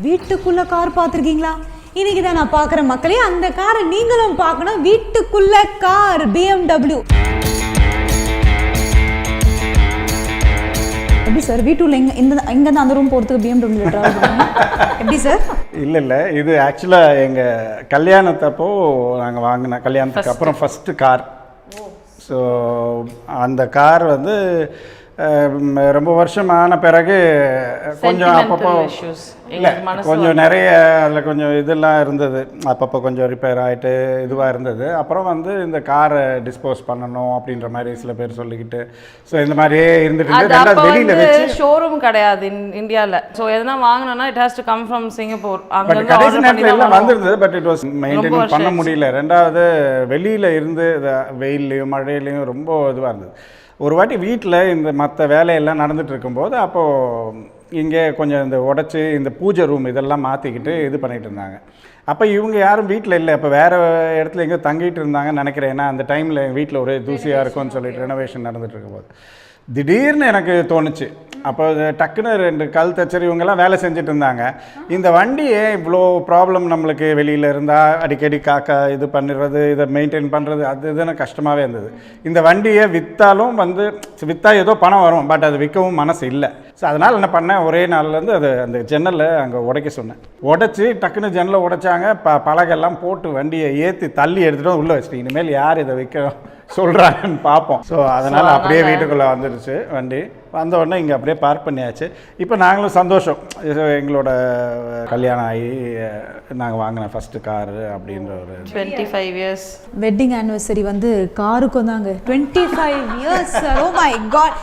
வீட்டுக்குள்ள கார் பார்த்துருக்கீங்களா? இன்னைக்கு தான் நான் பார்க்குற மக்களே, அந்த காரை நீங்களும் பார்க்கணும். வீட்டுக்குள்ள கார் BMW. எப்படி சார் வீட்டுள்ள இங்கேருந்து அந்த ரூம் போகிறதுக்கு BMW ட்ராவல் பண்ணுங்க எப்படி சார்? இல்லை இது ஆக்சுவலாக எங்கள் கல்யாணத்தப்போ நாங்கள் வாங்கின கல்யாணத்துக்கு அப்புறம் ஃபஸ்ட்டு கார். ஸோ அந்த கார் வந்து ரொம்ப வருஷம் ஆன பிறகு கொஞ்சம் அப்பப்போ இல்லை கொஞ்சம் நிறைய அதில் கொஞ்சம் இதெல்லாம் இருந்தது. அப்பப்போ கொஞ்சம் ரிப்பேர் ஆகிட்டு இதுவாக இருந்தது. அப்புறம் வந்து இந்த காரை டிஸ்போஸ் பண்ணணும் அப்படின்ற மாதிரி சில பேர் சொல்லிக்கிட்டு ஸோ இந்த மாதிரியே இருந்துட்டு வெளியில் வச்சு ஷோரூம் கிடையாது இந்தியாவில். ஸோ எதனா வாங்கினோன்னா it has to come from Singapore. But கடைசி நேரத்தில் எல்லாம் வந்திருந்தது. பட் இட் வாஸ் மெயின்டைன் பண்ண முடியல. ரெண்டாவது வெளியில் இருந்து வெயில்லையும் மழையிலையும் ரொம்ப இதுவாக இருந்தது. ஒரு வாட்டி வீட்டில் இந்த மற்ற வேலையெல்லாம் நடந்துகிட்டு இருக்கும்போது அப்போது இங்கே கொஞ்சம் இந்த உடச்சி இந்த பூஜை ரூம் இதெல்லாம் மாற்றிக்கிட்டு இது பண்ணிகிட்டு இருந்தாங்க. அப்போ இவங்க யாரும் வீட்டில் இல்லை. அப்போ வேறு இடத்துல எங்கேயோ தங்கிட்டு இருந்தாங்கன்னு நினைக்கிறேன். ஏன்னா அந்த டைமில் எங்கள் வீட்டில் ஒரே தூசியாக இருக்கும்னு சொல்லிட்டு ரெனோவேஷன் நடந்துகிட்டு இருக்கும்போது திடீர்னு எனக்கு தோணுச்சு. அப்போ டக்குன்னு 2 கல் தச்சர் இவங்கெல்லாம் வேலை செஞ்சுட்டு இருந்தாங்க. இந்த வண்டியே இவ்வளோ ப்ராப்ளம் நம்மளுக்கு வெளியில் இருந்தால் அடிக்கடி காக்கா இது பண்ணிடுறது, இதை மெயின்டைன் பண்ணுறது அது இதுன்னு கஷ்டமாகவே இருந்தது. இந்த வண்டியை விற்றாலும் வந்து விற்றா ஏதோ பணம் வரும். பட் அது விற்கவும் மனசு இல்லை. ஸோ அதனால் என்ன பண்ணேன், ஒரே நாள்லேருந்து அது அந்த ஜன்னலை அங்கே உடைக்க சொன்னேன். உடச்சி டக்குன்னு ஜன்னலை உடைச்சாங்க. பலகெல்லாம் போட்டு வண்டியை ஏற்றி தள்ளி எடுத்துகிட்டு உள்ளே வச்சுட்டு இனிமேல் யார் இதை விற்க சொல்கிறாங்கன்னு பார்ப்போம். ஸோ அதனால் அப்படியே வீட்டுக்குள்ளே வந்துடுச்சு வண்டி. வந்த உடனே இங்கே அப்படியே பார்க் பண்ணியாச்சு. இப்போ நாங்களும் சந்தோஷம். எங்களோட கல்யாணம் ஆகி நாங்கள் வாங்கின ஃபஸ்ட்டு காரு அப்படின்ற ஒரு 25 இயர்ஸ் வெட்டிங் ஆனிவர்சரி வந்து காருக்கும் தாங்க 25 இயர்ஸ். Oh my God.